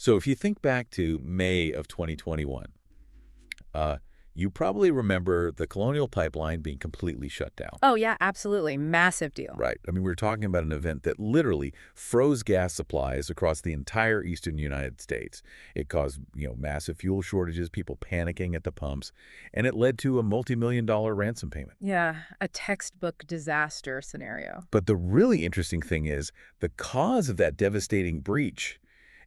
So if you think back to May of 2021, you probably remember the Colonial Pipeline being completely shut down. Oh, yeah, absolutely. Massive deal. Right. I mean, we're talking about an event that literally froze gas supplies across the entire eastern United States. It caused, massive fuel shortages, people panicking at the pumps, and it led to a multi-million-dollar ransom payment. Yeah, a textbook disaster scenario. But the really interesting thing is the cause of that devastating breach.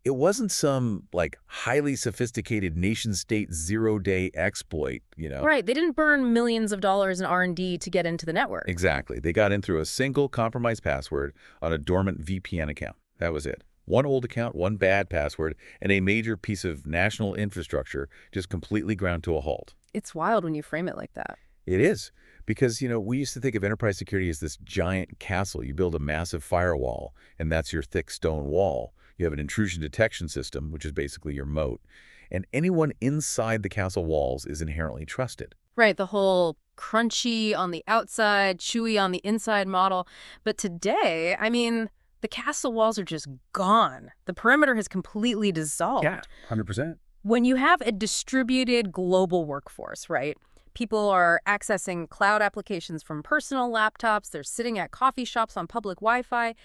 It wasn't some, highly sophisticated nation-state zero-day exploit. Right, they didn't burn millions of dollars in R&D to get into the network. Exactly. They got in through a single compromised password on a dormant VPN account. That was it. One old account, one bad password, and a major piece of national infrastructure just completely ground to a halt. It's wild when you frame it like that. It is. Because, we used to think of enterprise security as this giant castle. You build a massive firewall, and that's your thick stone wall. You have an intrusion detection system, which is basically your moat. And anyone inside the castle walls is inherently trusted. Right, the whole crunchy on the outside, chewy on the inside model. But today, the castle walls are just gone. The perimeter has completely dissolved. Yeah, 100%. When you have a distributed global workforce, right? People are accessing cloud applications from personal laptops. They're sitting at coffee shops on public Wi-Fi.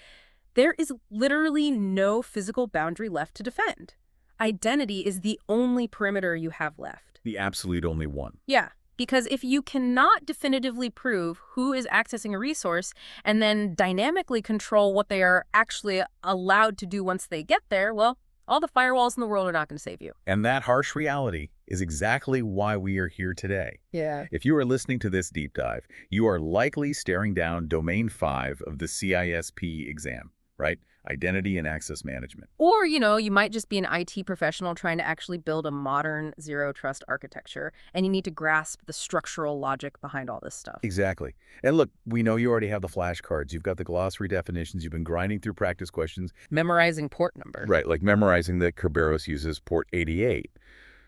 There is literally no physical boundary left to defend. Identity is the only perimeter you have left. The absolute only one. Yeah, because if you cannot definitively prove who is accessing a resource and then dynamically control what they are actually allowed to do once they get there, well, all the firewalls in the world are not going to save you. And that harsh reality is exactly why we are here today. Yeah. If you are listening to this deep dive, you are likely staring down Domain 5 of the CISSP exam, right? Identity and Access Management. Or, you might just be an IT professional trying to actually build a modern zero-trust architecture, and you need to grasp the structural logic behind all this stuff. Exactly. And look, we know you already have the flashcards. You've got the glossary definitions. You've been grinding through practice questions. Memorizing port number. Right, like memorizing that Kerberos uses port 88.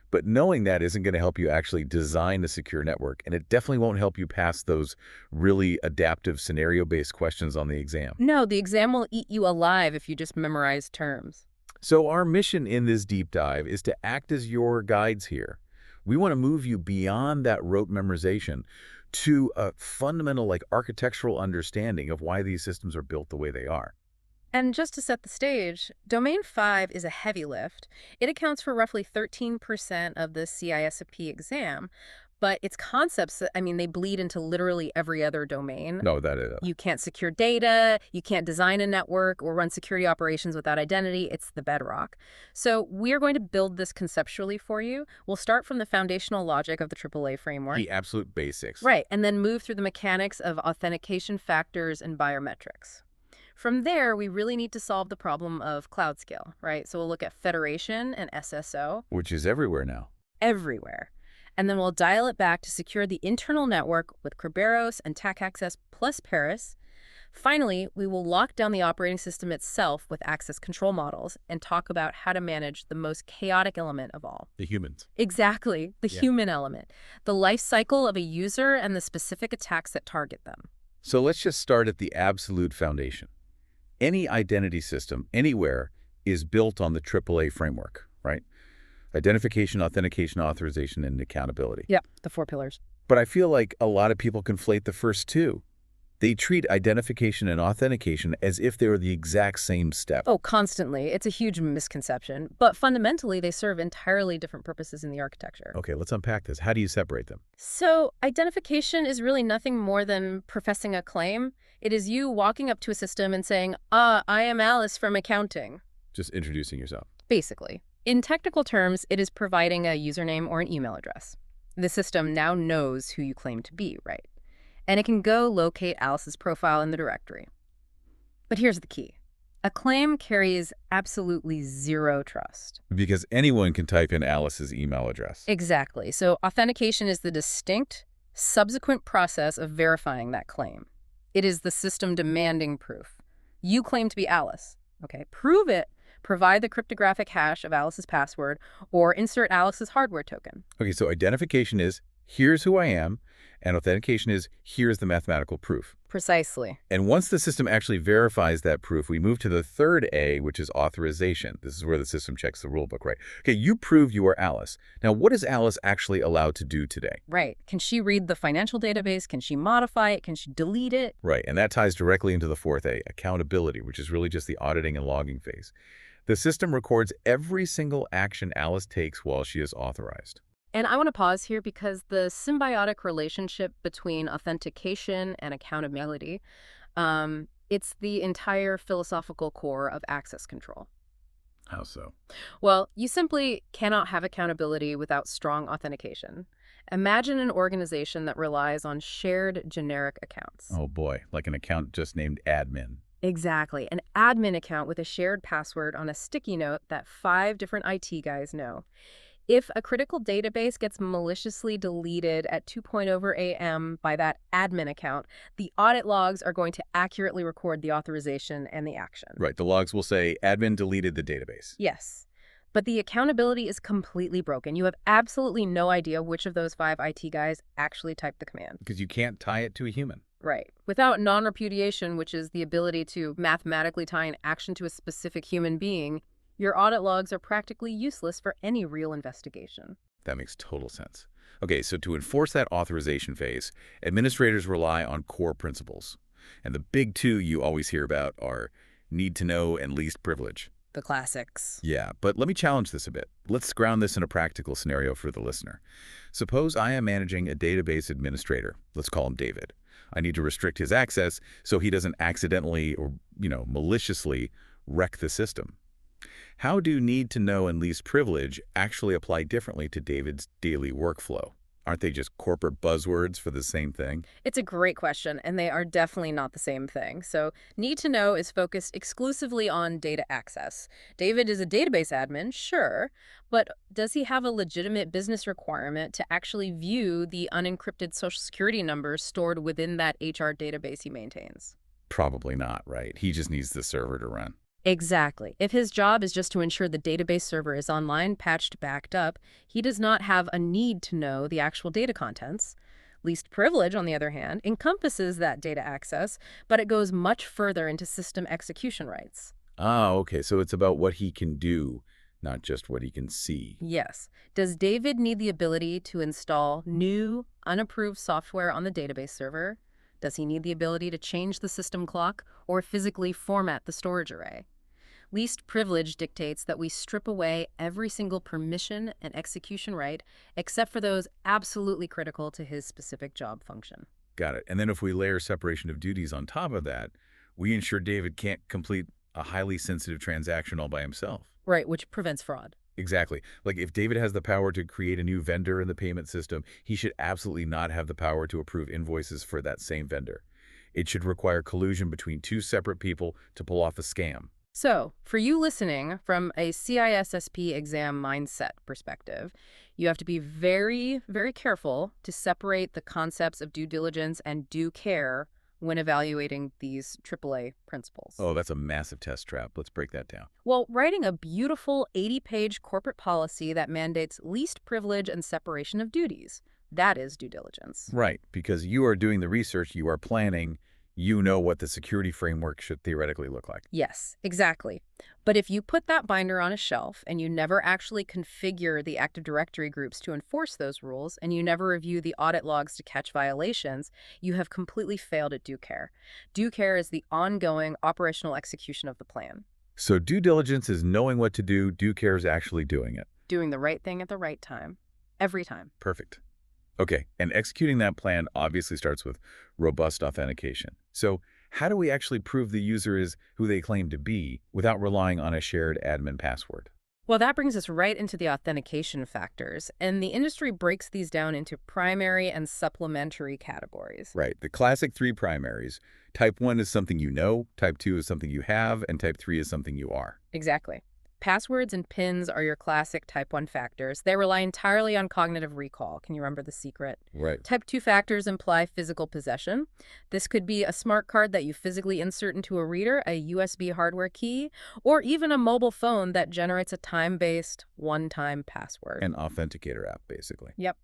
But knowing that isn't going to help you actually design a secure network, and it definitely won't help you pass those really adaptive scenario-based questions on the exam. No, the exam will eat you alive if you just memorize terms. So our mission in this deep dive is to act as your guides here. We want to move you beyond that rote memorization to a fundamental architectural understanding of why these systems are built the way they are. And just to set the stage, Domain 5 is a heavy lift. It accounts for roughly 13% of the CISSP exam, but its concepts, they bleed into literally every other domain. No, that is. You can't secure data, you can't design a network or run security operations without identity. It's the bedrock. So we're going to build this conceptually for you. We'll start from the foundational logic of the AAA framework. The absolute basics. Right, and then move through the mechanics of authentication factors and biometrics. From there, we really need to solve the problem of cloud scale, right? So we'll look at federation and SSO. Which is everywhere now. Everywhere. And then we'll dial it back to secure the internal network with Kerberos and TAC Access plus Paris. Finally, we will lock down the operating system itself with access control models and talk about how to manage the most chaotic element of all. The humans. Exactly, the human element. The life cycle of a user and the specific attacks that target them. So let's just start at the absolute foundation. Any identity system, anywhere, is built on the AAA framework, right? Identification, authentication, authorization, and accountability. Yep, the 4 pillars. But I feel like a lot of people conflate the first two. They treat identification and authentication as if they were the exact same step. Oh, constantly. It's a huge misconception. But fundamentally, they serve entirely different purposes in the architecture. Okay, let's unpack this. How do you separate them? So identification is really nothing more than professing a claim. It is you walking up to a system and saying, I am Alice from accounting. Just introducing yourself. Basically. In technical terms, it is providing a username or an email address. The system now knows who you claim to be, right? And it can go locate Alice's profile in the directory. But here's the key. A claim carries absolutely zero trust. Because anyone can type in Alice's email address. Exactly. So authentication is the distinct, subsequent process of verifying that claim. It is the system demanding proof. You claim to be Alice. Okay, prove it. Provide the cryptographic hash of Alice's password or insert Alice's hardware token. Okay, so identification is, here's who I am, And authentication is, here's the mathematical proof. Precisely. And once the system actually verifies that proof, we move to the third A, which is authorization. This is where the system checks the rulebook, right? Okay, you proved you are Alice. Now, what is Alice actually allowed to do today? Right. Can she read the financial database? Can she modify it? Can she delete it? Right, and that ties directly into the fourth A, accountability, which is really just the auditing and logging phase. The system records every single action Alice takes while she is authorized. And I want to pause here because the symbiotic relationship between authentication and accountability, it's the entire philosophical core of access control. How so? Well, you simply cannot have accountability without strong authentication. Imagine an organization that relies on shared generic accounts. Oh boy, like an account just named admin. Exactly. An admin account with a shared password on a sticky note that 5 different IT guys know. If a critical database gets maliciously deleted at 2:00 a.m. by that admin account, the audit logs are going to accurately record the authorization and the action. Right, the logs will say admin deleted the database. Yes. But the accountability is completely broken. You have absolutely no idea which of those 5 IT guys actually typed the command. Because you can't tie it to a human. Right. Without non-repudiation, which is the ability to mathematically tie an action to a specific human being, your audit logs are practically useless for any real investigation. That makes total sense. Okay, so to enforce that authorization phase, administrators rely on core principles. And the big two you always hear about are need to know and least privilege. The classics. Yeah, but let me challenge this a bit. Let's ground this in a practical scenario for the listener. Suppose I am managing a database administrator. Let's call him David. I need to restrict his access so he doesn't accidentally or, maliciously wreck the system. How do need to know and least privilege actually apply differently to David's daily workflow? Aren't they just corporate buzzwords for the same thing? It's a great question, and they are definitely not the same thing. So, need to know is focused exclusively on data access. David is a database admin, sure, but does he have a legitimate business requirement to actually view the unencrypted social security numbers stored within that HR database he maintains? Probably not, right? He just needs the server to run. Exactly. If his job is just to ensure the database server is online, patched, backed up, he does not have a need to know the actual data contents. Least privilege, on the other hand, encompasses that data access, but it goes much further into system execution rights. Ah, okay, so it's about what he can do, not just what he can see. Yes. Does David need the ability to install new, unapproved software on the database server? Does he need the ability to change the system clock or physically format the storage array? Least privilege dictates that we strip away every single permission and execution right, except for those absolutely critical to his specific job function. Got it. And then if we layer separation of duties on top of that, we ensure David can't complete a highly sensitive transaction all by himself. Right, which prevents fraud. Exactly. Like if David has the power to create a new vendor in the payment system, he should absolutely not have the power to approve invoices for that same vendor. It should require collusion between 2 separate people to pull off a scam. So, for you listening, from a CISSP exam mindset perspective, you have to be very, very careful to separate the concepts of due diligence and due care when evaluating these AAA principles. Oh, that's a massive test trap. Let's break that down. Well, writing a beautiful 80-page corporate policy that mandates least privilege and separation of duties, that is due diligence. Right, because you are doing the research, you are planning, you know what the security framework should theoretically look like. Yes, exactly. But if you put that binder on a shelf and you never actually configure the Active Directory groups to enforce those rules and you never review the audit logs to catch violations, you have completely failed at due care. Due care is the ongoing operational execution of the plan. So due diligence is knowing what to do, due care is actually doing it. Doing the right thing at the right time. Every time. Perfect. Okay, and executing that plan obviously starts with robust authentication. So how do we actually prove the user is who they claim to be without relying on a shared admin password? Well, that brings us right into the authentication factors, and the industry breaks these down into primary and supplementary categories. Right, the classic 3 primaries. Type 1 is something you know, Type 2 is something you have, and Type 3 is something you are. Exactly. Passwords and PINs are your classic Type 1 factors. They rely entirely on cognitive recall. Can you remember the secret? Right. Type 2 factors imply physical possession. This could be a smart card that you physically insert into a reader, a USB hardware key, or even a mobile phone that generates a time-based, one-time password. An Authenticator app, basically. Yep.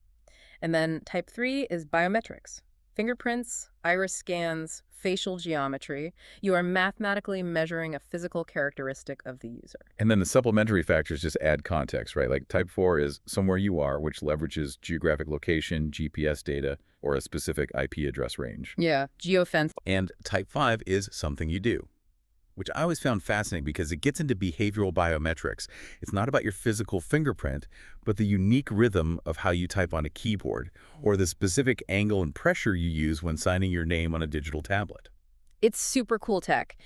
And then type 3 is biometrics. Fingerprints, iris scans, facial geometry. You are mathematically measuring a physical characteristic of the user. And then the supplementary factors just add context, right? Like type 4 is somewhere you are, which leverages geographic location, GPS data, or a specific IP address range. Yeah, geofence. And type 5 is something you do, which I always found fascinating because it gets into behavioral biometrics. It's not about your physical fingerprint, but the unique rhythm of how you type on a keyboard, or the specific angle and pressure you use when signing your name on a digital tablet. It's super cool tech.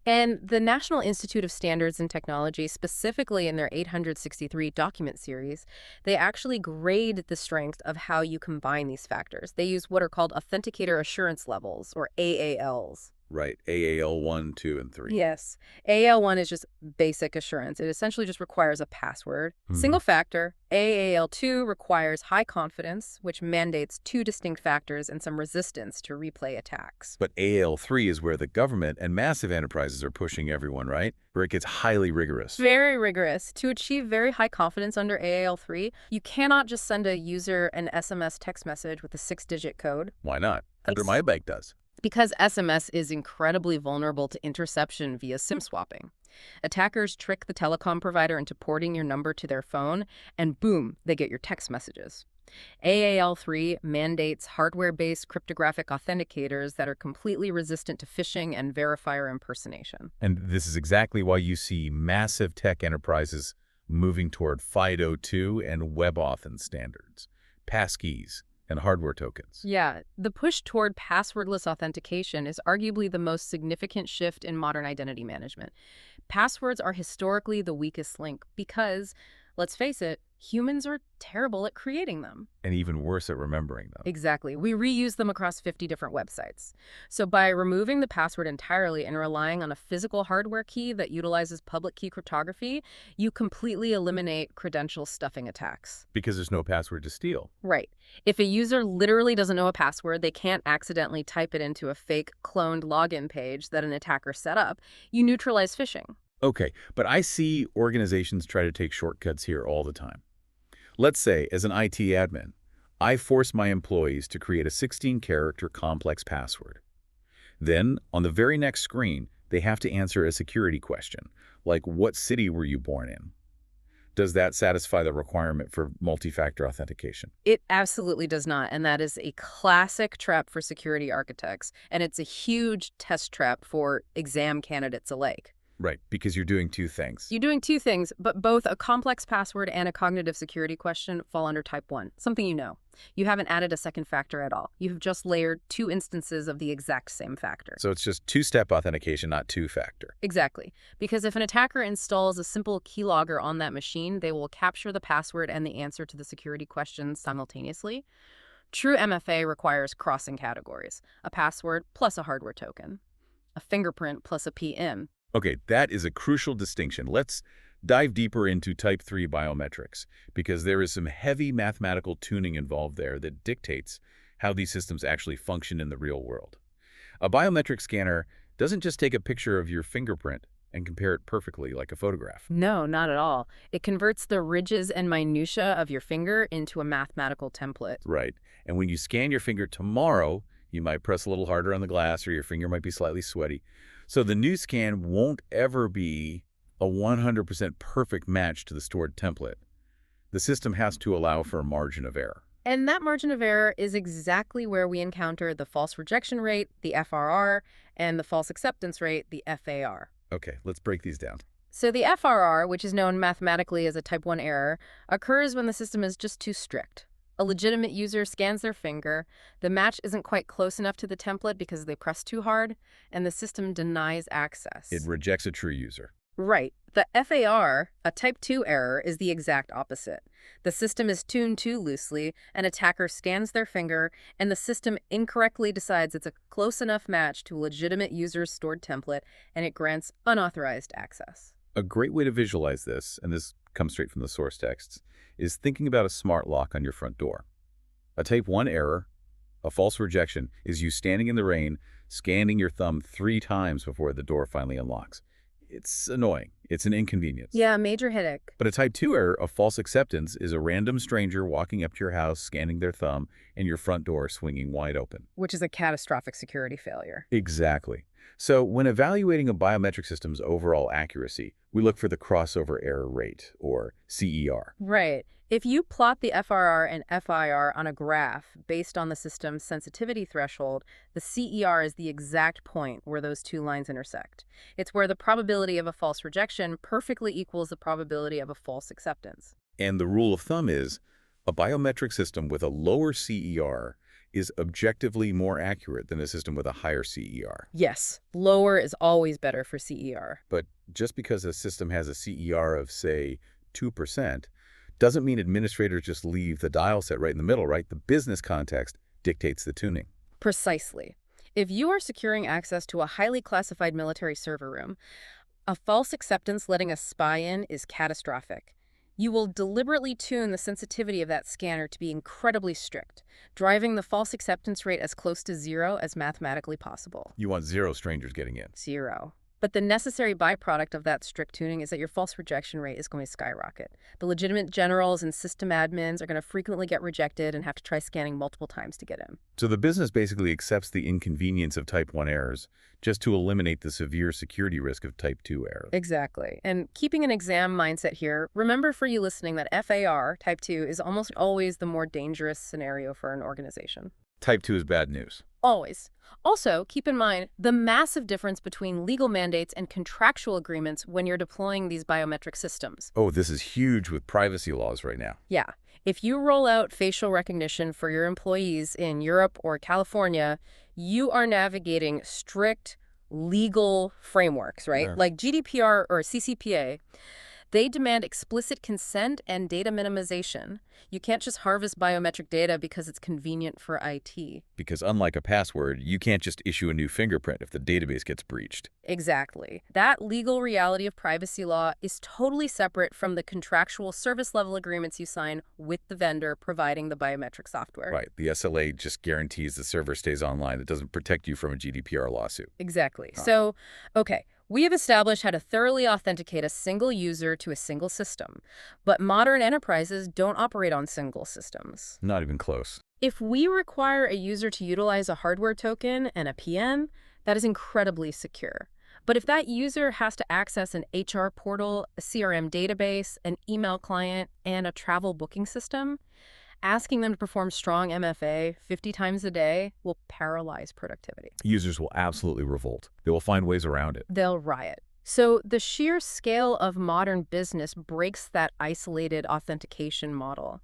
And the National Institute of Standards and Technology, specifically in their 863 document series, they actually grade the strength of how you combine these factors. They use what are called Authenticator Assurance Levels, or AALs. Right, AAL 1, 2, and 3. Yes. AAL1 is just basic assurance. It essentially just requires a password. Single factor. AAL2 requires high confidence, which mandates 2 distinct factors and some resistance to replay attacks. But AAL3 is where the government and massive enterprises are pushing everyone, right? Where it gets highly rigorous. Very rigorous. To achieve very high confidence under AAL3, you cannot just send a user an SMS text message with a 6-digit code. Why not? Under my bank does. Because SMS is incredibly vulnerable to interception via SIM swapping. Attackers trick the telecom provider into porting your number to their phone, and boom, they get your text messages. AAL3 mandates hardware-based cryptographic authenticators that are completely resistant to phishing and verifier impersonation. And this is exactly why you see massive tech enterprises moving toward FIDO2 and WebAuthn standards, passkeys, and hardware tokens. Yeah, the push toward passwordless authentication is arguably the most significant shift in modern identity management. Passwords are historically the weakest link because, let's face it, humans are terrible at creating them. And even worse at remembering them. Exactly. We reuse them across 50 different websites. So by removing the password entirely and relying on a physical hardware key that utilizes public key cryptography, you completely eliminate credential stuffing attacks. Because there's no password to steal. Right. If a user literally doesn't know a password, they can't accidentally type it into a fake cloned login page that an attacker set up. You neutralize phishing. Okay, but I see organizations try to take shortcuts here all the time. Let's say, as an IT admin, I force my employees to create a 16-character complex password. Then, on the very next screen, they have to answer a security question, like what city were you born in? Does that satisfy the requirement for multi-factor authentication? It absolutely does not, and that is a classic trap for security architects, and it's a huge test trap for exam candidates alike. Right, because you're doing two things. You're doing two things, but both a complex password and a cognitive security question fall under type 1, something you know. You haven't added a second factor at all. You've just layered 2 instances of the exact same factor. So it's just two-step authentication, not two-factor. Exactly. Because if an attacker installs a simple keylogger on that machine, they will capture the password and the answer to the security questions simultaneously. True MFA requires crossing categories, a password plus a hardware token, a fingerprint plus a PM. Okay, that is a crucial distinction. Let's dive deeper into type 3 biometrics, because there is some heavy mathematical tuning involved there that dictates how these systems actually function in the real world. A biometric scanner doesn't just take a picture of your fingerprint and compare it perfectly like a photograph. No, not at all. It converts the ridges and minutiae of your finger into a mathematical template. Right. And when you scan your finger tomorrow, you might press a little harder on the glass or your finger might be slightly sweaty. So the new scan won't ever be a 100% perfect match to the stored template. The system has to allow for a margin of error. And that margin of error is exactly where we encounter the false rejection rate, the FRR, and the false acceptance rate, the FAR. Okay, let's break these down. So the FRR, which is known mathematically as a type 1 error, occurs when the system is just too strict. A legitimate user scans their finger, the match isn't quite close enough to the template because they press too hard, and the system denies access. It rejects a true user. Right. The FAR, a type 2 error, is the exact opposite. The system is tuned too loosely, an attacker scans their finger, and the system incorrectly decides it's a close enough match to a legitimate user's stored template, and it grants unauthorized access. A great way to visualize this, and this comes straight from the source texts, is thinking about a smart lock on your front door. A type 1 error, a false rejection, is you standing in the rain, scanning your thumb 3 times before the door finally unlocks. It's annoying. It's an inconvenience. Yeah, major headache. But a type 2 error of false acceptance is a random stranger walking up to your house, scanning their thumb, and your front door swinging wide open. Which is a catastrophic security failure. Exactly. So when evaluating a biometric system's overall accuracy, we look for the crossover error rate, or CER. Right. If you plot the FRR and FIR on a graph based on the system's sensitivity threshold, the CER is the exact point where those two lines intersect. It's where the probability of a false rejection perfectly equals the probability of a false acceptance. And the rule of thumb is, a biometric system with a lower CER is objectively more accurate than a system with a higher CER. Yes, lower is always better for CER. But just because a system has a CER of, say, 2%, doesn't mean administrators just leave the dial set right in the middle, right? The business context dictates the tuning. Precisely. If you are securing access to a highly classified military server room, a false acceptance letting a spy in is catastrophic. You will deliberately tune the sensitivity of that scanner to be incredibly strict, driving the false acceptance rate as close to zero as mathematically possible. You want zero strangers getting in. Zero. But the necessary byproduct of that strict tuning is that your false rejection rate is going to skyrocket. The legitimate generals and system admins are going to frequently get rejected and have to try scanning multiple times to get in. So the business basically accepts the inconvenience of type 1 errors just to eliminate the severe security risk of type 2 errors. Exactly. And keeping an exam mindset here, remember for you listening that FAR, type 2, is almost always the more dangerous scenario for an organization. Type 2 is bad news. Always. Also, keep in mind the massive difference between legal mandates and contractual agreements when you're deploying these biometric systems. Oh, this is huge with privacy laws right now. Yeah. If you roll out facial recognition for your employees in Europe or California, you are navigating strict legal frameworks, right? Yeah. Like GDPR or CCPA. They demand explicit consent and data minimization. You can't just harvest biometric data because it's convenient for IT. Because unlike a password, you can't just issue a new fingerprint if the database gets breached. Exactly. That legal reality of privacy law is totally separate from the contractual service level agreements you sign with the vendor providing the biometric software. Right. The SLA just guarantees the server stays online. It doesn't protect you from a GDPR lawsuit. Exactly. Huh. So, okay. We have established how to thoroughly authenticate a single user to a single system, but modern enterprises don't operate on single systems. Not even close. If we require a user to utilize a hardware token and a PN, that is incredibly secure. But if that user has to access an HR portal, a CRM database, an email client, and a travel booking system, asking them to perform strong MFA 50 times a day will paralyze productivity. Users will absolutely revolt. They will find ways around it. They'll riot. So the sheer scale of modern business breaks that isolated authentication model.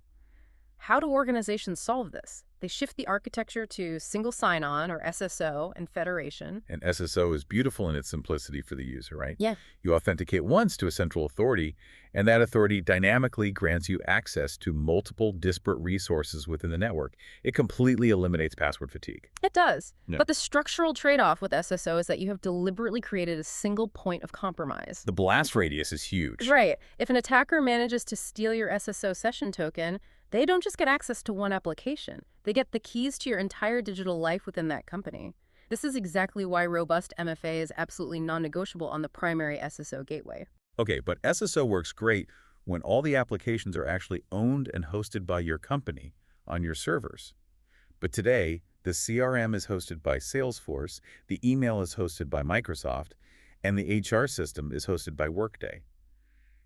How do organizations solve this? They shift the architecture to single sign-on, or SSO, and federation. And SSO is beautiful in its simplicity for the user, right? Yeah. You authenticate once to a central authority, and that authority dynamically grants you access to multiple disparate resources within the network. It completely eliminates password fatigue. It does. Yeah. But the structural trade-off with SSO is that you have deliberately created a single point of compromise. The blast radius is huge. Right. If an attacker manages to steal your SSO session token, they don't just get access to one application. They get the keys to your entire digital life within that company. This is exactly why robust MFA is absolutely non-negotiable on the primary SSO gateway. Okay, but SSO works great when all the applications are actually owned and hosted by your company on your servers. But today, the CRM is hosted by Salesforce, the email is hosted by Microsoft, and the HR system is hosted by Workday.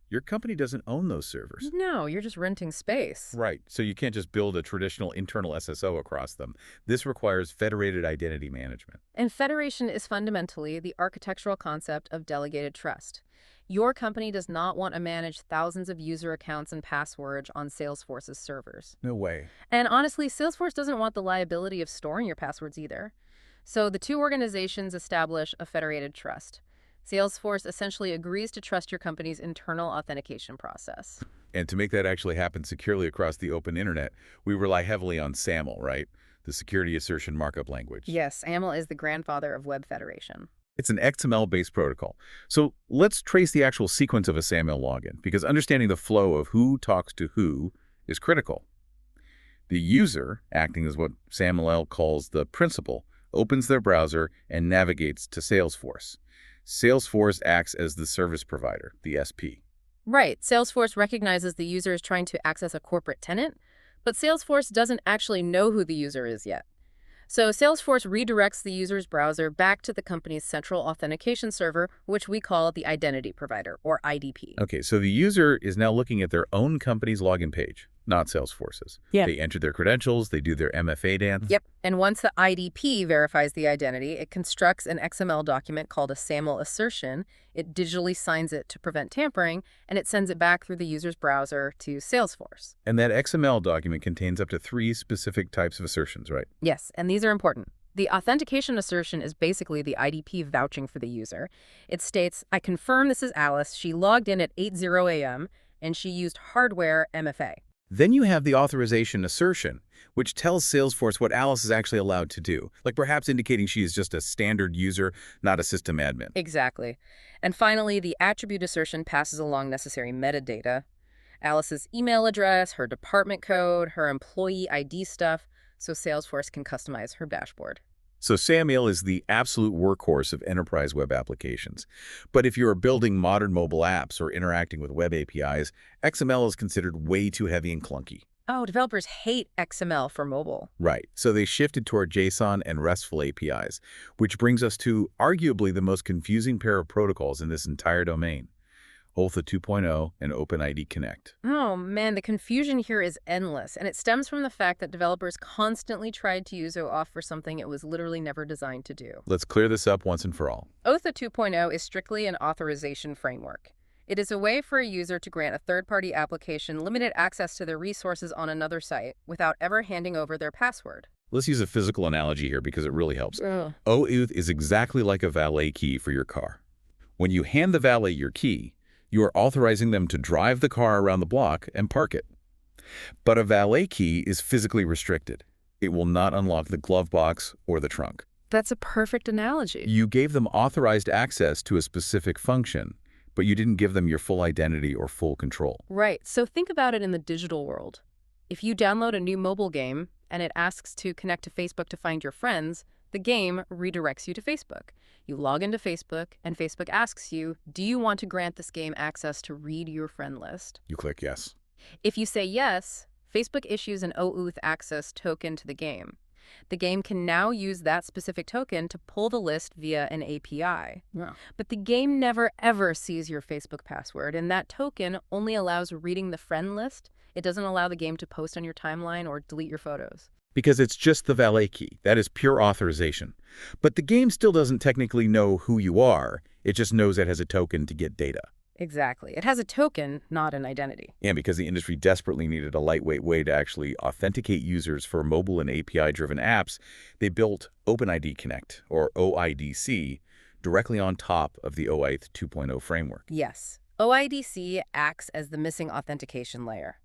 Your company doesn't own those servers. No, you're just renting space. Right, so you can't just build a traditional internal SSO across them. This requires federated identity management. And federation is fundamentally the architectural concept of delegated trust. Your company does not want to manage thousands of user accounts and passwords on Salesforce's servers. No way. And honestly, Salesforce doesn't want the liability of storing your passwords either. So the two organizations establish a federated trust. Salesforce essentially agrees to trust your company's internal authentication process. And to make that actually happen securely across the open internet, we rely heavily on SAML, right? The Security Assertion Markup Language. Yes, SAML is the grandfather of web federation. It's an XML-based protocol. So let's trace the actual sequence of a SAML login, because understanding the flow of who talks to who is critical. The user, acting as what SAML calls the principal, opens their browser and navigates to Salesforce. Salesforce acts as the service provider, the SP. Right. Salesforce recognizes the user is trying to access a corporate tenant, but Salesforce doesn't actually know who the user is yet. So Salesforce redirects the user's browser back to the company's central authentication server, which we call the identity provider, or IDP. Okay, so the user is now looking at their own company's login page, not Salesforce's. Yeah. They enter their credentials, they do their MFA dance. Yep. And once the IDP verifies the identity, it constructs an XML document called a SAML assertion. It digitally signs it to prevent tampering, and it sends it back through the user's browser to Salesforce. And that XML document contains up to 3 specific types of assertions, right? Yes, and these are important. The authentication assertion is basically the IDP vouching for the user. It states, I confirm this is Alice. She logged in at 8:00 a.m., and she used hardware MFA. Then you have the authorization assertion, which tells Salesforce what Alice is actually allowed to do, like perhaps indicating she is just a standard user, not a system admin. Exactly. And finally, the attribute assertion passes along necessary metadata. Alice's email address, her department code, her employee ID stuff, so Salesforce can customize her dashboard. So SAML is the absolute workhorse of enterprise web applications. But if you are building modern mobile apps or interacting with web APIs, XML is considered way too heavy and clunky. Oh, developers hate XML for mobile. Right, so they shifted toward JSON and RESTful APIs, which brings us to arguably the most confusing pair of protocols in this entire domain. OLTHA 2.0 and OpenID Connect. Oh man, the confusion here is endless, and it stems from the fact that developers constantly tried to use OAuth for something it was literally never designed to do. Let's clear this up once and for all. OLTHA 2.0 is strictly an authorization framework. It is a way for a user to grant a third-party application limited access to their resources on another site without ever handing over their password. Let's use a physical analogy here because it really helps. Ugh. OAuth is exactly like a valet key for your car. When you hand the valet your key, you are authorizing them to drive the car around the block and park it. But a valet key is physically restricted. It will not unlock the glove box or the trunk. That's a perfect analogy. You gave them authorized access to a specific function, but you didn't give them your full identity or full control. Right. So think about it in the digital world. If you download a new mobile game and it asks to connect to Facebook to find your friends, the game redirects you to Facebook. You log into Facebook, and Facebook asks you, do you want to grant this game access to read your friend list? You click yes. If you say yes, Facebook issues an OAuth access token to the game. The game can now use that specific token to pull the list via an API. Yeah. But the game never, ever sees your Facebook password, and that token only allows reading the friend list. It doesn't allow the game to post on your timeline or delete your photos. Because it's just the valet key. That is pure authorization. But the game still doesn't technically know who you are. It just knows it has a token to get data. Exactly. It has a token, not an identity. And because the industry desperately needed a lightweight way to actually authenticate users for mobile and API-driven apps, they built OpenID Connect, or OIDC, directly on top of the OAuth 2.0 framework. Yes. OIDC acts as the missing authentication layer.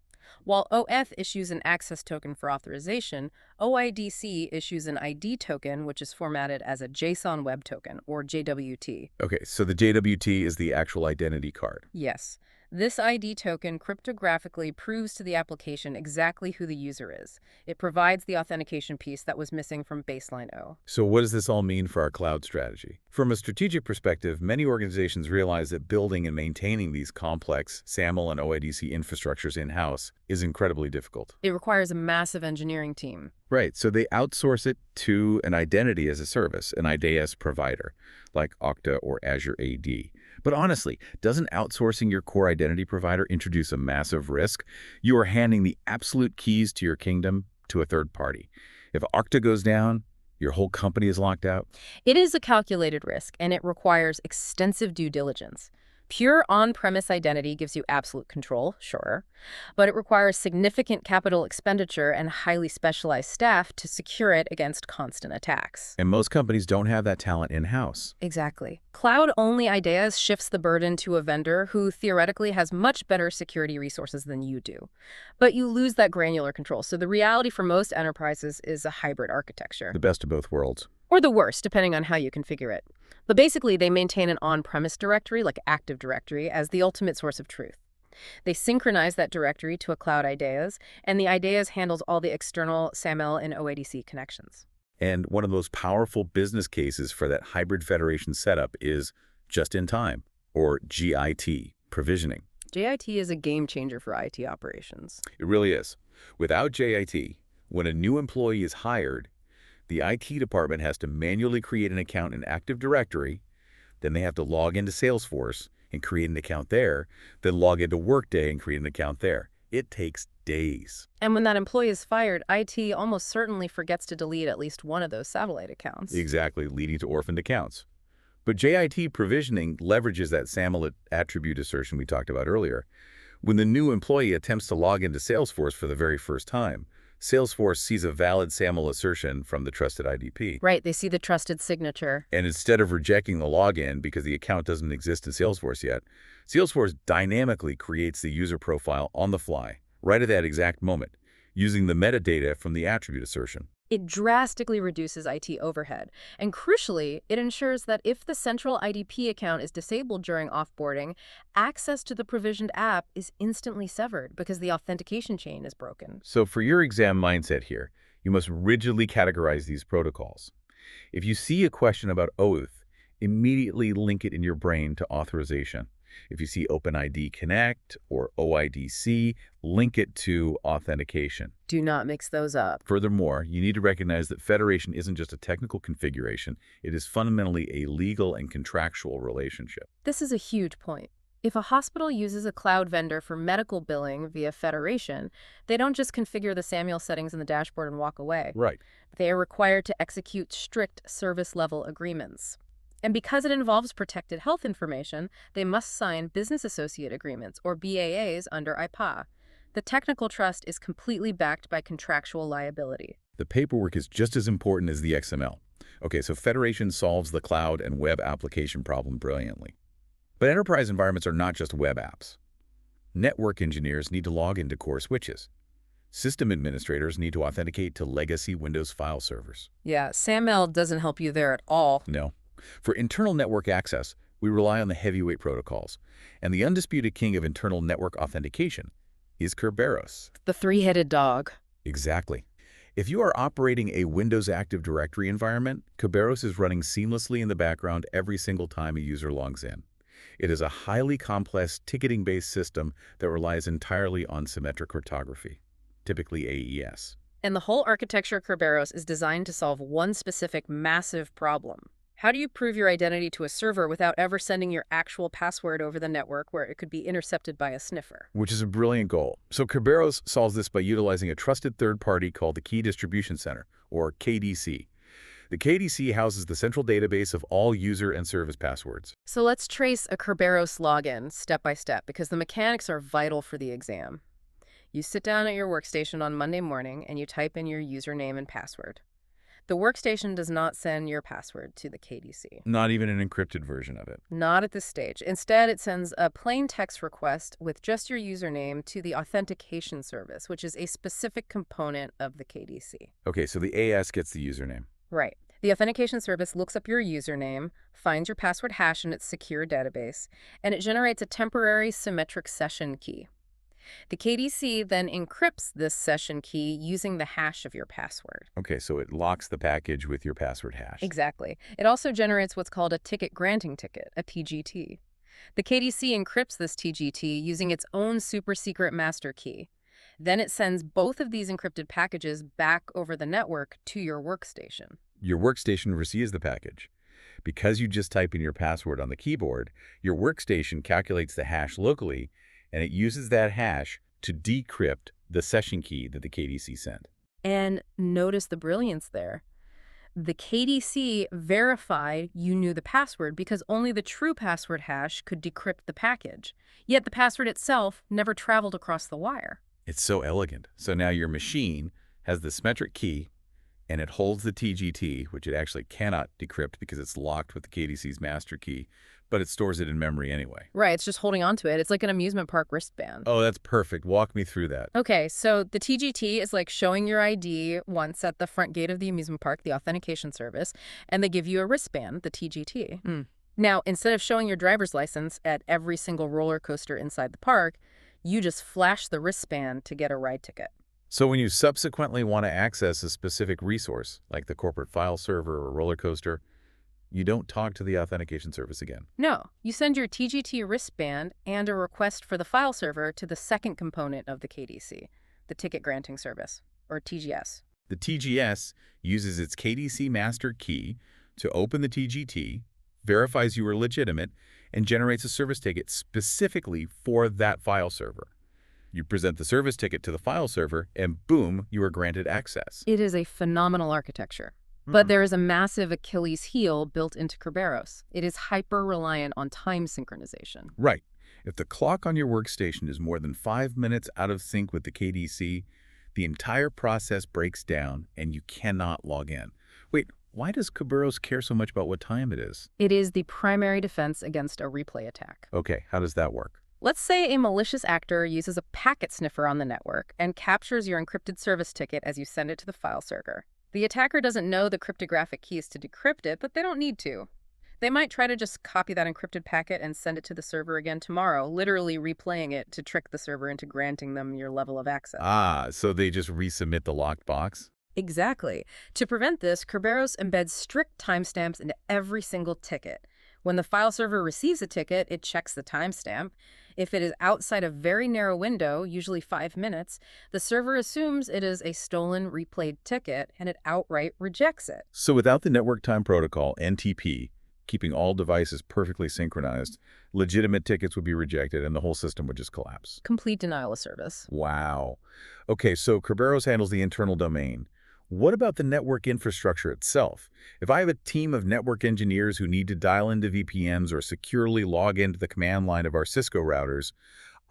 While OAuth issues an access token for authorization, OIDC issues an ID token, which is formatted as a JSON Web Token, or JWT. Okay, so the JWT is the actual identity card. Yes. This ID token cryptographically proves to the application exactly who the user is. It provides the authentication piece that was missing from baseline O. So what does this all mean for our cloud strategy? From a strategic perspective, many organizations realize that building and maintaining these complex SAML and OIDC infrastructures in-house is incredibly difficult. It requires a massive engineering team. Right, so they outsource it to an identity as a service, an IDaaS provider, like Okta or Azure AD. But honestly, doesn't outsourcing your core identity provider introduce a massive risk? You are handing the absolute keys to your kingdom to a third party. If Okta goes down, your whole company is locked out. It is a calculated risk, and it requires extensive due diligence. Pure on-premise identity gives you absolute control, sure, but it requires significant capital expenditure and highly specialized staff to secure it against constant attacks. And most companies don't have that talent in-house. Exactly. Cloud-only IDaaS shifts the burden to a vendor who theoretically has much better security resources than you do. But you lose that granular control, so the reality for most enterprises is a hybrid architecture. The best of both worlds. Or the worst, depending on how you configure it. But basically, they maintain an on-premise directory, like Active Directory, as the ultimate source of truth. They synchronize that directory to a cloud IDaaS, and the IDaaS handles all the external SAML and OIDC connections. And one of the most powerful business cases for that hybrid federation setup is just in time, or JIT, provisioning. JIT is a game changer for IT operations. It really is. Without JIT, when a new employee is hired, the IT department has to manually create an account in Active Directory, then they have to log into Salesforce and create an account there, then log into Workday and create an account there. It takes days. And when that employee is fired, IT almost certainly forgets to delete at least one of those satellite accounts. Exactly, leading to orphaned accounts. But JIT provisioning leverages that SAML attribute assertion we talked about earlier. When the new employee attempts to log into Salesforce for the very first time, Salesforce sees a valid SAML assertion from the trusted IDP. Right, they see the trusted signature. And instead of rejecting the login because the account doesn't exist in Salesforce yet, Salesforce dynamically creates the user profile on the fly, right at that exact moment, using the metadata from the attribute assertion. It drastically reduces IT overhead. And crucially, it ensures that if the central IDP account is disabled during offboarding, access to the provisioned app is instantly severed because the authentication chain is broken. So for your exam mindset here, you must rigidly categorize these protocols. If you see a question about OAuth, immediately link it in your brain to authorization. If you see OpenID Connect or OIDC, link it to authentication. Do not mix those up. Furthermore, you need to recognize that federation isn't just a technical configuration, it is fundamentally a legal and contractual relationship. This is a huge point. If a hospital uses a cloud vendor for medical billing via federation, they don't just configure the SAML settings in the dashboard and walk away. Right. They are required to execute strict service-level agreements. And because it involves protected health information, they must sign business associate agreements, or BAAs, under IPA. The technical trust is completely backed by contractual liability. The paperwork is just as important as the XML. Okay, so federation solves the cloud and web application problem brilliantly. But enterprise environments are not just web apps. Network engineers need to log into core switches. System administrators need to authenticate to legacy Windows file servers. Yeah, SAML doesn't help you there at all. No. For internal network access, we rely on the heavyweight protocols, and the undisputed king of internal network authentication is Kerberos. The three-headed dog. Exactly. If you are operating a Windows Active Directory environment, Kerberos is running seamlessly in the background every single time a user logs in. It is a highly complex ticketing-based system that relies entirely on symmetric cryptography, typically AES. And the whole architecture of Kerberos is designed to solve one specific massive problem. How do you prove your identity to a server without ever sending your actual password over the network where it could be intercepted by a sniffer? Which is a brilliant goal. So Kerberos solves this by utilizing a trusted third party called the Key Distribution Center, or KDC. The KDC houses the central database of all user and service passwords. So let's trace a Kerberos login step by step, because the mechanics are vital for the exam. You sit down at your workstation on Monday morning and you type in your username and password. The workstation does not send your password to the KDC. Not even an encrypted version of it. Not at this stage. Instead, it sends a plain text request with just your username to the authentication service, which is a specific component of the KDC. Okay, so the AS gets the username. Right. The authentication service looks up your username, finds your password hash in its secure database, and it generates a temporary symmetric session key. The KDC then encrypts this session key using the hash of your password. Okay, so it locks the package with your password hash. Exactly. It also generates what's called a ticket granting ticket, a TGT. The KDC encrypts this TGT using its own super secret master key. Then it sends both of these encrypted packages back over the network to your workstation. Your workstation receives the package. Because you just type in your password on the keyboard, your workstation calculates the hash locally, and it uses that hash to decrypt the session key that the KDC sent. And notice the brilliance there. The KDC verified you knew the password because only the true password hash could decrypt the package. Yet the password itself never traveled across the wire. It's so elegant. So now your machine has the symmetric key, and it holds the TGT, which it actually cannot decrypt because it's locked with the KDC's master key, but it stores it in memory anyway. Right, it's just holding on to it. It's like an amusement park wristband. Oh, that's perfect. Walk me through that. Okay, so the TGT is like showing your ID once at the front gate of the amusement park, the authentication service, and they give you a wristband, the TGT. Now, instead of showing your driver's license at every single roller coaster inside the park, you just flash the wristband to get a ride ticket. So when you subsequently want to access a specific resource, like the corporate file server or roller coaster, You don't talk to the authentication service again. No, you send your TGT wristband and a request for the file server to the second component of the KDC, the Ticket Granting Service, or TGS. The TGS uses its KDC master key to open the TGT, verifies you are legitimate, and generates a service ticket specifically for that file server. You present the service ticket to the file server, and boom, you are granted access. It is a phenomenal architecture. But there is a massive Achilles heel built into Kerberos. It is hyper-reliant on time synchronization. Right. If the clock on your workstation is more than 5 minutes out of sync with the KDC, the entire process breaks down and you cannot log in. Wait, why does Kerberos care so much about what time it is? It is the primary defense against a replay attack. Okay, how does that work? Let's say a malicious actor uses a packet sniffer on the network and captures your encrypted service ticket as you send it to the file server. The attacker doesn't know the cryptographic keys to decrypt it, but they don't need to. They might try to just copy that encrypted packet and send it to the server again tomorrow, literally replaying it to trick the server into granting them your level of access. Ah, so they just resubmit the locked box? Exactly. To prevent this, Kerberos embeds strict timestamps into every single ticket. When the file server receives a ticket, it checks the timestamp. If it is outside a very narrow window, usually 5 minutes, the server assumes it is a stolen, replayed ticket, and it outright rejects it. So without the Network Time Protocol, NTP, keeping all devices perfectly synchronized, legitimate tickets would be rejected and the whole system would just collapse. Complete denial of service. Wow. Okay, so Kerberos handles the internal domain. What about the network infrastructure itself? If I have a team of network engineers who need to dial into VPNs or securely log into the command line of our Cisco routers,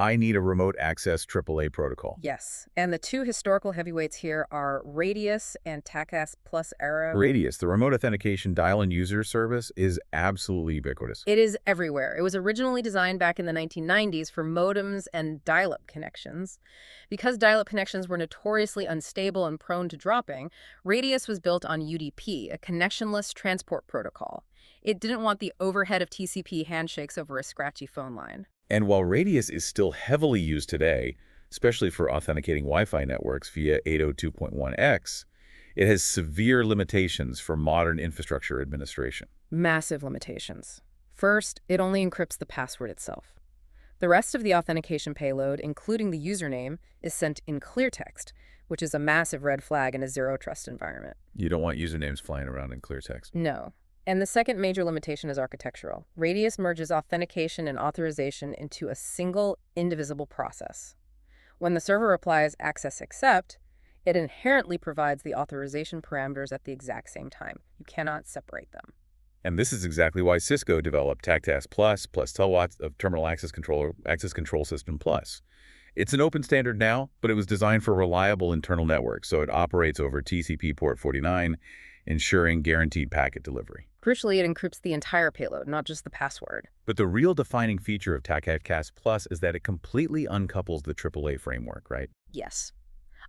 I need a remote access AAA protocol. Yes, and the two historical heavyweights here are Radius and TACAS Plus Era. Radius, the remote authentication dial-in user service, is absolutely ubiquitous. It is everywhere. It was originally designed back in the 1990s for modems and dial-up connections. Because dial-up connections were notoriously unstable and prone to dropping, Radius was built on UDP, a connectionless transport protocol. It didn't want the overhead of TCP handshakes over a scratchy phone line. And while Radius is still heavily used today, especially for authenticating Wi-Fi networks via 802.1x, it has severe limitations for modern infrastructure administration. Massive limitations. First, it only encrypts the password itself. The rest of the authentication payload, including the username, is sent in clear text, which is a massive red flag in a zero-trust environment. You don't want usernames flying around in clear text. No. And the second major limitation is architectural. Radius merges authentication and authorization into a single, indivisible process. When the server applies access accept, it inherently provides the authorization parameters at the exact same time. You cannot separate them. And this is exactly why Cisco developed TACTAS Plus Telwatt of Terminal Access Control System Plus. It's an open standard now, but it was designed for reliable internal networks, so it operates over TCP port 49, ensuring guaranteed packet delivery. Crucially, it encrypts the entire payload, not just the password. But the real defining feature of TACTAS Plus is that it completely uncouples the AAA framework, right? Yes.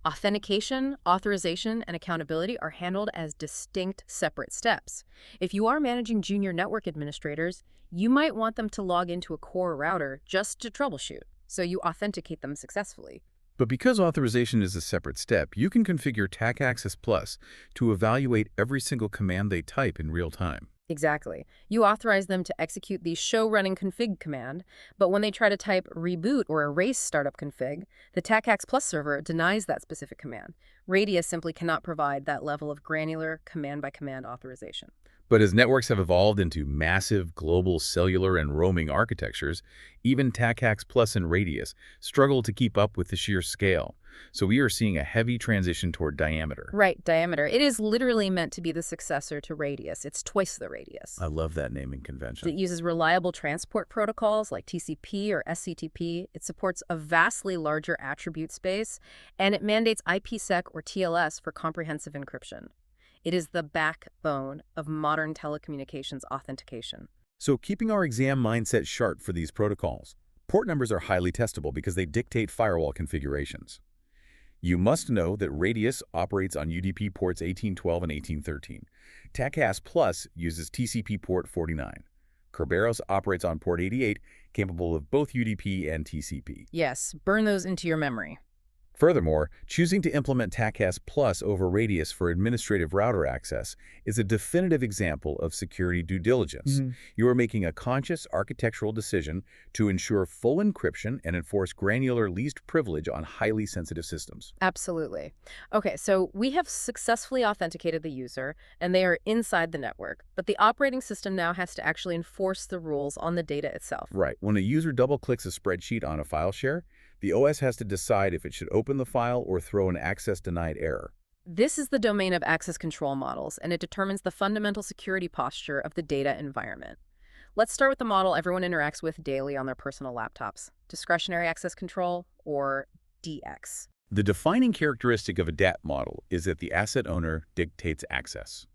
Authentication, authorization, and accountability are handled as distinct, separate steps. If you are managing junior network administrators, you might want them to log into a core router just to troubleshoot, so you authenticate them successfully. But because authorization is a separate step, you can configure TAC Access Plus to evaluate every single command they type in real time. Exactly. You authorize them to execute the show running config command, but when they try to type reboot or erase startup config, the TACAX Plus server denies that specific command. Radius simply cannot provide that level of granular command-by-command authorization. But as networks have evolved into massive global cellular and roaming architectures, even TACAX Plus and Radius struggle to keep up with the sheer scale. So we are seeing a heavy transition toward diameter. Right, diameter. It is literally meant to be the successor to Radius. It's twice the radius. I love that naming convention. It uses reliable transport protocols like TCP or SCTP. It supports a vastly larger attribute space, and it mandates IPsec or TLS for comprehensive encryption. It is the backbone of modern telecommunications authentication. So keeping our exam mindset sharp for these protocols, port numbers are highly testable because they dictate firewall configurations. You must know that Radius operates on UDP ports 1812 and 1813. TACAS Plus uses TCP port 49. Kerberos operates on port 88, capable of both UDP and TCP. Yes, burn those into your memory. Furthermore, choosing to implement TACAS Plus over Radius for administrative router access is a definitive example of security due diligence. You are making a conscious architectural decision to ensure full encryption and enforce granular least privilege on highly sensitive systems. Absolutely. Okay, so we have successfully authenticated the user, and they are inside the network, but the operating system now has to actually enforce the rules on the data itself. Right. When a user double-clicks a spreadsheet on a file share, the OS has to decide if it should open the file or throw an access denied error. This is the domain of access control models, and it determines the fundamental security posture of the data environment. Let's start with the model everyone interacts with daily on their personal laptops: discretionary access control, or DX. The defining characteristic of a DAT model is that the asset owner dictates access.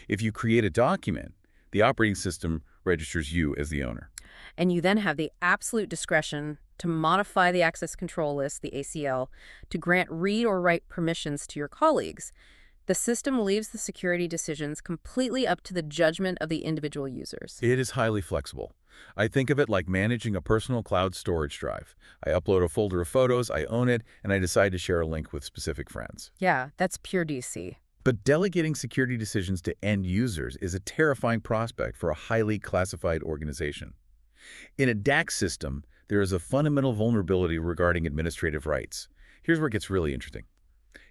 If you create a document, the operating system registers you as the owner. And you then have the absolute discretion to modify the access control list, the ACL, to grant read or write permissions to your colleagues. The system leaves the security decisions completely up to the judgment of the individual users. It is highly flexible. I think of it like managing a personal cloud storage drive. I upload a folder of photos, I own it, and I decide to share a link with specific friends. Yeah, that's pure DC. But delegating security decisions to end users is a terrifying prospect for a highly classified organization. In a DAX system, there is a fundamental vulnerability regarding administrative rights. Here's where it gets really interesting.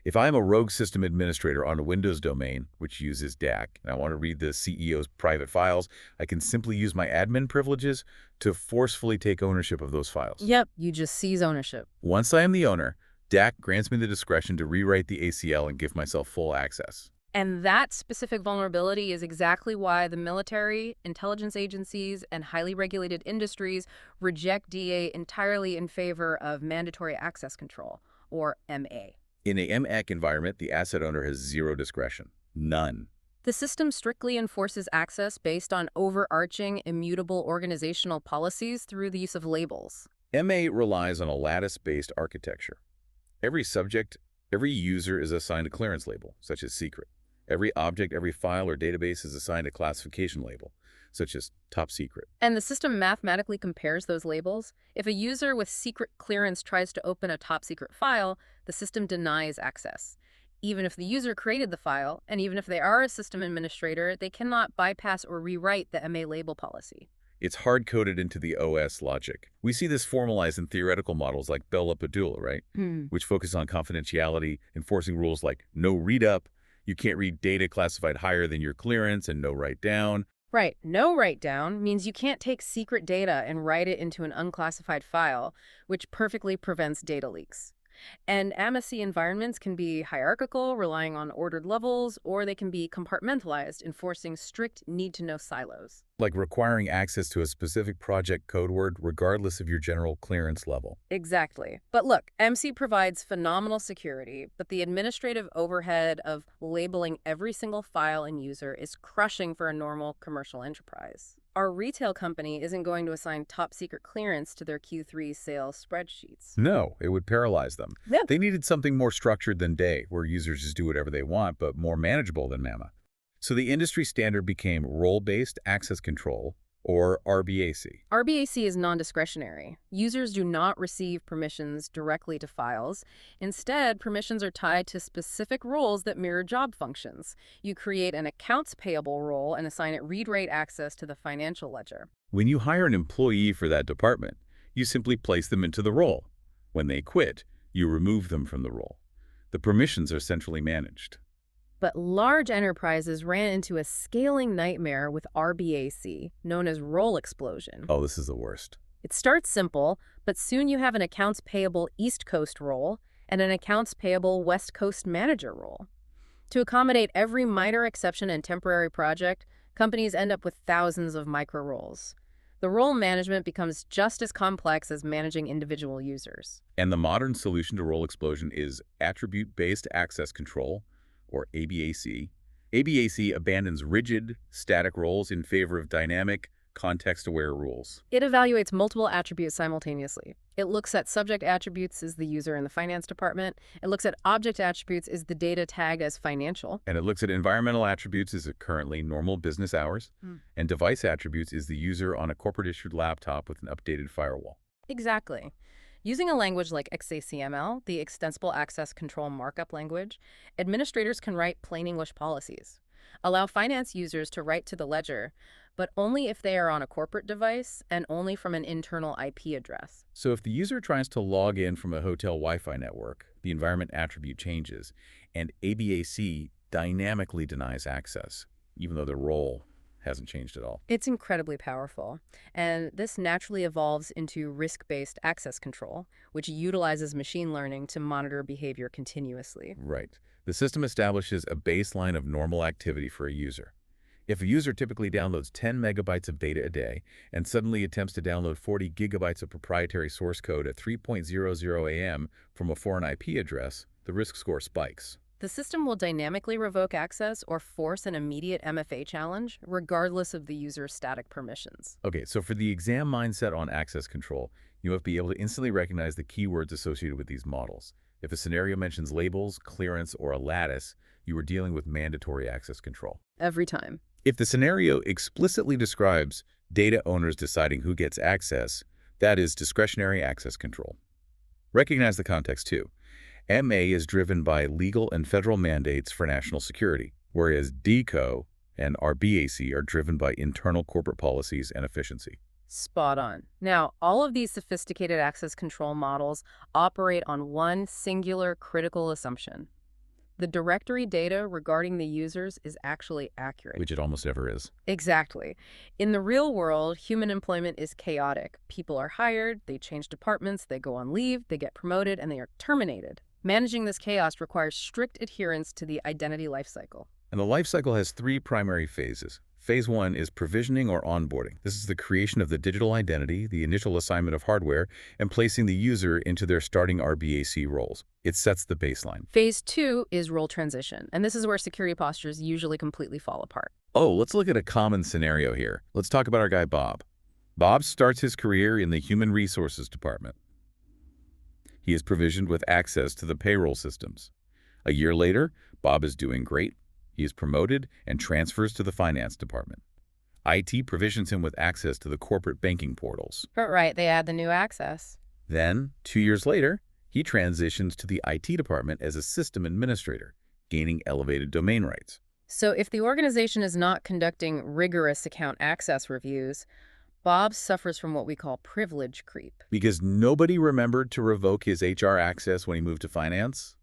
If I am a rogue system administrator on a Windows domain, which uses DAC, and I want to read the CEO's private files, I can simply use my admin privileges to forcefully take ownership of those files. Yep, you just seize ownership. Once I am the owner, DAC grants me the discretion to rewrite the ACL and give myself full access. And that specific vulnerability is exactly why the military, intelligence agencies, and highly regulated industries reject DA entirely in favor of mandatory access control, or MA. In a MAC environment, the asset owner has zero discretion. None. The system strictly enforces access based on overarching, immutable organizational policies through the use of labels. MA relies on a lattice-based architecture. Every subject, every user is assigned a clearance label, such as secret. Every object, every file or database is assigned a classification label, such as top secret. And the system mathematically compares those labels. If a user with secret clearance tries to open a top secret file, the system denies access. Even if the user created the file, and even if they are a system administrator, they cannot bypass or rewrite the MA label policy. It's hard-coded into the OS logic. We see this formalized in theoretical models like Bell-LaPadula, right? Which focus on confidentiality, enforcing rules like no read-up, you can't read data classified higher than your clearance, and no write-down. Right. No write-down means you can't take secret data and write it into an unclassified file, which perfectly prevents data leaks. And AMAC environments can be hierarchical, relying on ordered levels, or they can be compartmentalized, enforcing strict need-to-know silos. Like requiring access to a specific project code word regardless of your general clearance level. Exactly. But look, MC provides phenomenal security, but the administrative overhead of labeling every single file and user is crushing for a normal commercial enterprise. Our retail company isn't going to assign top secret clearance to their Q3 sales spreadsheets. No, it would paralyze them. Yeah. They needed something more structured than DAY, where users just do whatever they want, but more manageable than MAMA. So the industry standard became role-based access control, or RBAC. RBAC is non-discretionary. Users do not receive permissions directly to files. Instead, permissions are tied to specific roles that mirror job functions. You create an accounts payable role and assign it read-write access to the financial ledger. When you hire an employee for that department, you simply place them into the role. When they quit, you remove them from the role. The permissions are centrally managed. But large enterprises ran into a scaling nightmare with RBAC, known as role explosion. Oh, this is the worst. It starts simple, but soon you have an accounts payable East Coast role and an accounts payable West Coast manager role. To accommodate every minor exception and temporary project, companies end up with thousands of micro roles. The role management becomes just as complex as managing individual users. And the modern solution to role explosion is attribute-based access control, or ABAC. ABAC abandons rigid, static roles in favor of dynamic, context-aware rules. It evaluates multiple attributes simultaneously. It looks at subject attributes as the user in the finance department. It looks at object attributes as the data tagged as financial. And it looks at environmental attributes as currently normal business hours. And device attributes is the user on a corporate-issued laptop with an updated firewall. Exactly. Using a language like XACML, the Extensible Access Control Markup Language, administrators can write plain English policies. Allow finance users to write to the ledger, but only if they are on a corporate device and only from an internal IP address. So if the user tries to log in from a hotel Wi-Fi network, the environment attribute changes, and ABAC dynamically denies access, even though the role hasn't changed at all. It's incredibly powerful, and this naturally evolves into risk-based access control, which utilizes machine learning to monitor behavior continuously. Right. The system establishes a baseline of normal activity for a user. If a user typically downloads 10 megabytes of data a day and suddenly attempts to download 40 gigabytes of proprietary source code at 3:00 a.m. from a foreign IP address, the risk score spikes. The system will dynamically revoke access or force an immediate MFA challenge, regardless of the user's static permissions. Okay, so for the exam mindset on access control, you must be able to instantly recognize the keywords associated with these models. If a scenario mentions labels, clearance, or a lattice, you are dealing with mandatory access control. Every time. If the scenario explicitly describes data owners deciding who gets access, that is discretionary access control. Recognize the context too. MA is driven by legal and federal mandates for national security, whereas DCO and RBAC are driven by internal corporate policies and efficiency. Spot on. Now, all of these sophisticated access control models operate on one singular critical assumption. The directory data regarding the users is actually accurate. Which it almost never is. Exactly. In the real world, human employment is chaotic. People are hired, they change departments, they go on leave, they get promoted, and they are terminated. Managing this chaos requires strict adherence to the identity lifecycle. And the lifecycle has three primary phases. Phase 1 is provisioning or onboarding. This is the creation of the digital identity, the initial assignment of hardware, and placing the user into their starting RBAC roles. It sets the baseline. Phase 2 is role transition, and this is where security postures usually completely fall apart. Oh, let's look at a common scenario here. Let's talk about our guy Bob. Bob starts his career in the Human Resources Department. He is provisioned with access to the payroll systems. A year later, Bob is doing great. He is promoted and transfers to the finance department. IT provisions him with access to the corporate banking portals. Right, they add the new access. Then, 2 years later, he transitions to the IT department as a system administrator, gaining elevated domain rights. So if the organization is not conducting rigorous account access reviews, Bob suffers from what we call privilege creep. Because nobody remembered to revoke his HR access when he moved to finance,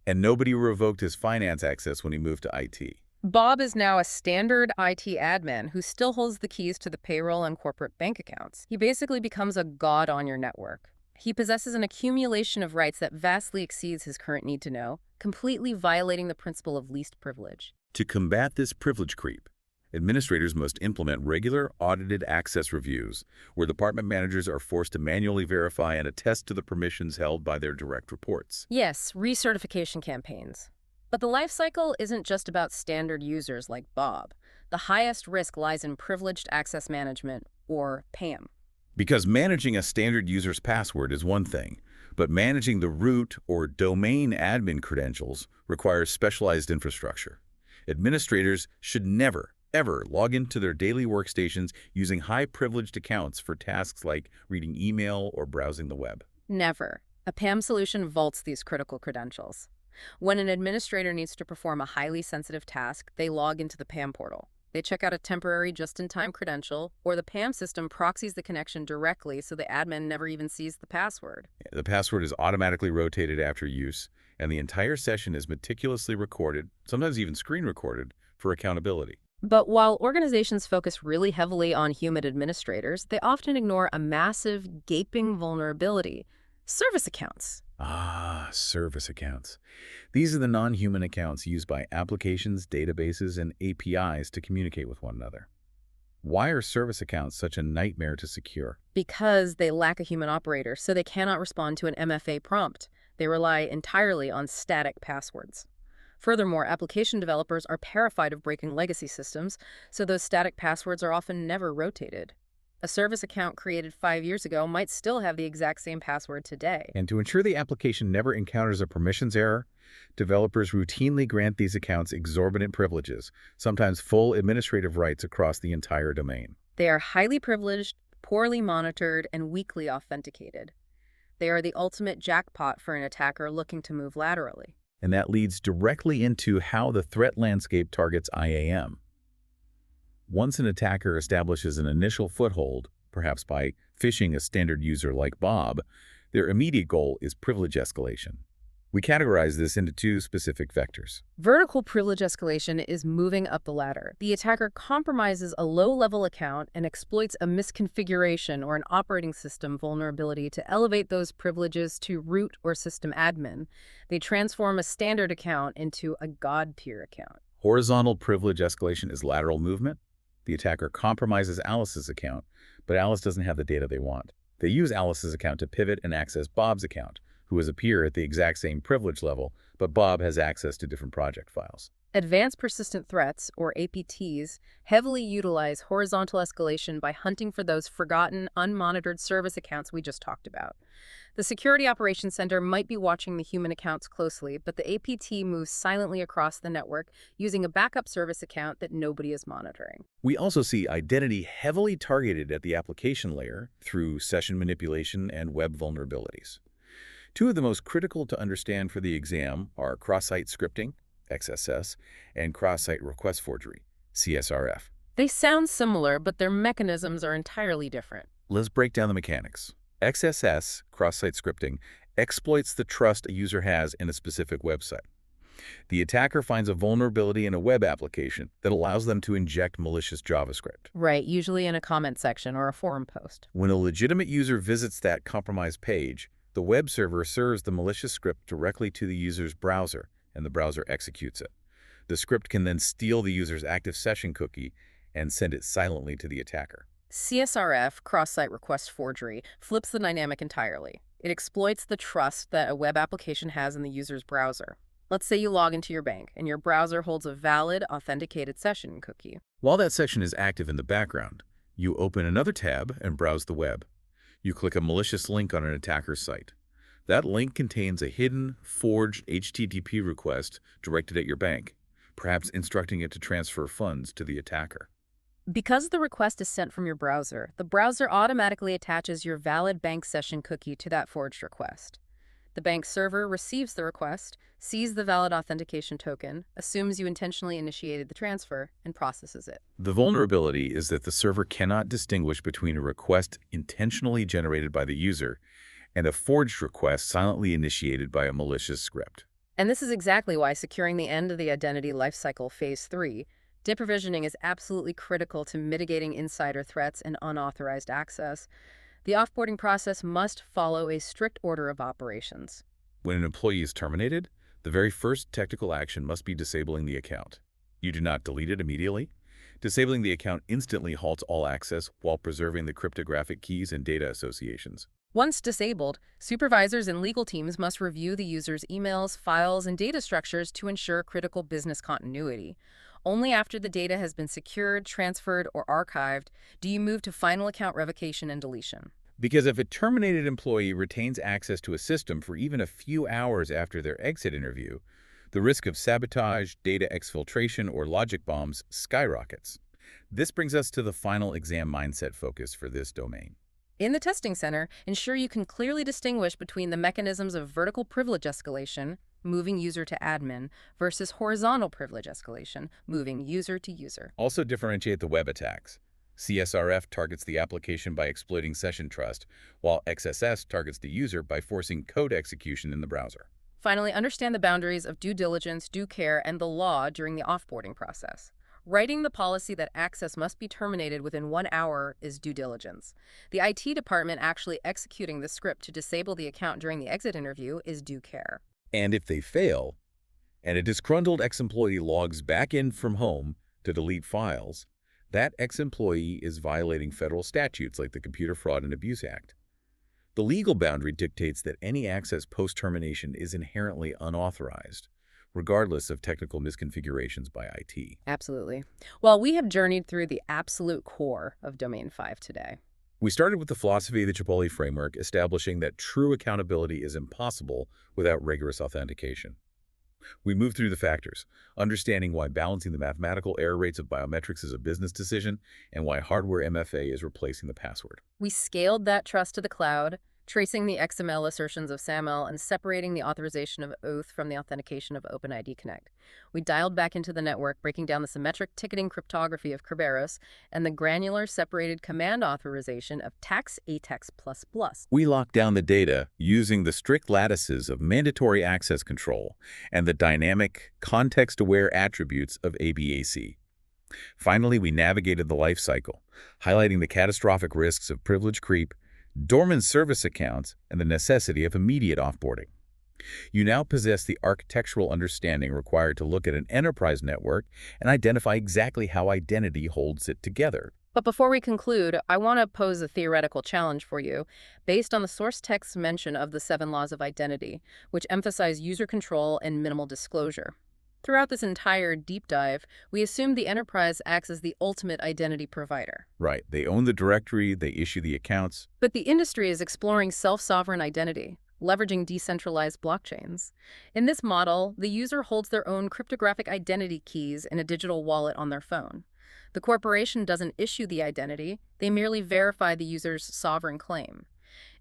and nobody revoked his finance access when he moved to IT. Bob is now a standard IT admin who still holds the keys to the payroll and corporate bank accounts. He basically becomes a god on your network. He possesses an accumulation of rights that vastly exceeds his current need to know, completely violating the principle of least privilege. To combat this privilege creep, administrators must implement regular audited access reviews where department managers are forced to manually verify and attest to the permissions held by their direct reports. Yes, recertification campaigns. But the life cycle isn't just about standard users like Bob. The highest risk lies in privileged access management, or PAM. Because managing a standard user's password is one thing, but managing the root or domain admin credentials requires specialized infrastructure. Administrators should never, ever log into their daily workstations using high-privileged accounts for tasks like reading email or browsing the web. Never. A PAM solution vaults these critical credentials. When an administrator needs to perform a highly sensitive task, they log into the PAM portal. They check out a temporary just-in-time credential, or the PAM system proxies the connection directly so the admin never even sees the password. The password is automatically rotated after use, and the entire session is meticulously recorded, sometimes even screen recorded, for accountability. But while organizations focus really heavily on human administrators, they often ignore a massive, gaping vulnerability: service accounts. Service accounts. These are the non-human accounts used by applications, databases, and APIs to communicate with one another. Why are service accounts such a nightmare to secure? Because they lack a human operator, so they cannot respond to an MFA prompt. They rely entirely on static passwords. Furthermore, application developers are terrified of breaking legacy systems, so those static passwords are often never rotated. A service account created 5 years ago might still have the exact same password today. And to ensure the application never encounters a permissions error, developers routinely grant these accounts exorbitant privileges, sometimes full administrative rights across the entire domain. They are highly privileged, poorly monitored, and weakly authenticated. They are the ultimate jackpot for an attacker looking to move laterally. And that leads directly into how the threat landscape targets IAM. Once an attacker establishes an initial foothold, perhaps by phishing a standard user like Bob, their immediate goal is privilege escalation. We categorize this into two specific vectors. Vertical privilege escalation is moving up the ladder. The attacker compromises a low-level account and exploits a misconfiguration or an operating system vulnerability to elevate those privileges to root or system admin. They transform a standard account into a God-tier account. Horizontal privilege escalation is lateral movement. The attacker compromises Alice's account, but Alice doesn't have the data they want. They use Alice's account to pivot and access Bob's account, who is a peer at the exact same privilege level, but Bob has access to different project files. Advanced Persistent Threats, or APTs, heavily utilize horizontal escalation by hunting for those forgotten, unmonitored service accounts we just talked about. The Security Operations Center might be watching the human accounts closely, but the APT moves silently across the network using a backup service account that nobody is monitoring. We also see identity heavily targeted at the application layer through session manipulation and web vulnerabilities. Two of the most critical to understand for the exam are cross-site scripting, XSS, and cross-site request forgery, CSRF. They sound similar, but their mechanisms are entirely different. Let's break down the mechanics. XSS, cross-site scripting, exploits the trust a user has in a specific website. The attacker finds a vulnerability in a web application that allows them to inject malicious JavaScript. Right, usually in a comment section or a forum post. When a legitimate user visits that compromised page, the web server serves the malicious script directly to the user's browser, and the browser executes it. The script can then steal the user's active session cookie and send it silently to the attacker. CSRF, cross-site request forgery, flips the dynamic entirely. It exploits the trust that a web application has in the user's browser. Let's say you log into your bank, and your browser holds a valid, authenticated session cookie. While that session is active in the background, you open another tab and browse the web. You click a malicious link on an attacker's site. That link contains a hidden, forged HTTP request directed at your bank, perhaps instructing it to transfer funds to the attacker. Because the request is sent from your browser, the browser automatically attaches your valid bank session cookie to that forged request. The bank server receives the request, sees the valid authentication token, assumes you intentionally initiated the transfer, and processes it. The vulnerability is that the server cannot distinguish between a request intentionally generated by the user and a forged request silently initiated by a malicious script. And this is exactly why securing the end of the identity lifecycle Phase 3, deprovisioning is absolutely critical to mitigating insider threats and unauthorized access. The offboarding process must follow a strict order of operations. When an employee is terminated, the very first technical action must be disabling the account. You do not delete it immediately. Disabling the account instantly halts all access while preserving the cryptographic keys and data associations. Once disabled, supervisors and legal teams must review the user's emails, files, and data structures to ensure critical business continuity. Only after the data has been secured, transferred, or archived do you move to final account revocation and deletion. Because if a terminated employee retains access to a system for even a few hours after their exit interview, the risk of sabotage, data exfiltration, or logic bombs skyrockets. This brings us to the final exam mindset focus for this domain. In the testing center, ensure you can clearly distinguish between the mechanisms of vertical privilege escalation, moving user to admin, versus horizontal privilege escalation, moving user to user. Also differentiate the web attacks. CSRF targets the application by exploiting session trust, while XSS targets the user by forcing code execution in the browser. Finally, understand the boundaries of due diligence, due care, and the law during the offboarding process. Writing the policy that access must be terminated within 1 hour is due diligence. The IT department actually executing the script to disable the account during the exit interview is due care. And if they fail, and a disgruntled ex-employee logs back in from home to delete files, that ex-employee is violating federal statutes like the Computer Fraud and Abuse Act. The legal boundary dictates that any access post-termination is inherently unauthorized, regardless of technical misconfigurations by IT. Absolutely. Well, we have journeyed through the absolute core of Domain 5 today. We started with the philosophy of the Chipotle framework, establishing that true accountability is impossible without rigorous authentication. We moved through the factors, understanding why balancing the mathematical error rates of biometrics is a business decision and why hardware MFA is replacing the password. We scaled that trust to the cloud, tracing the XML assertions of SAML and separating the authorization of oath from the authentication of OpenID Connect. We dialed back into the network, breaking down the symmetric ticketing cryptography of Kerberos and the granular separated command authorization of TAX ATAX++. We locked down the data using the strict lattices of mandatory access control and the dynamic, context-aware attributes of ABAC. Finally, we navigated the life cycle, highlighting the catastrophic risks of privilege creep, dormant service accounts, and the necessity of immediate offboarding. You now possess the architectural understanding required to look at an enterprise network and identify exactly how identity holds it together. But before we conclude, I want to pose a theoretical challenge for you based on the source text's mention of the 7 laws of identity, which emphasize user control and minimal disclosure. Throughout this entire deep dive, we assumed the enterprise acts as the ultimate identity provider. Right. They own the directory, they issue the accounts. But the industry is exploring self-sovereign identity, leveraging decentralized blockchains. In this model, the user holds their own cryptographic identity keys in a digital wallet on their phone. The corporation doesn't issue the identity, they merely verify the user's sovereign claim.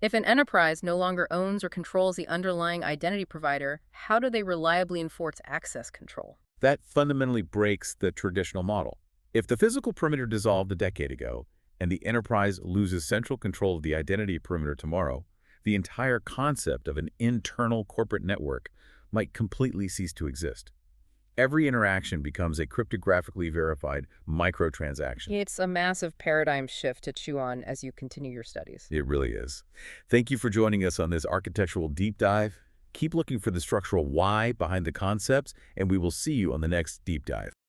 If an enterprise no longer owns or controls the underlying identity provider, how do they reliably enforce access control? That fundamentally breaks the traditional model. If the physical perimeter dissolved a decade ago, and the enterprise loses central control of the identity perimeter tomorrow, the entire concept of an internal corporate network might completely cease to exist. Every interaction becomes a cryptographically verified microtransaction. It's a massive paradigm shift to chew on as you continue your studies. It really is. Thank you for joining us on this architectural deep dive. Keep looking for the structural why behind the concepts, and we will see you on the next deep dive.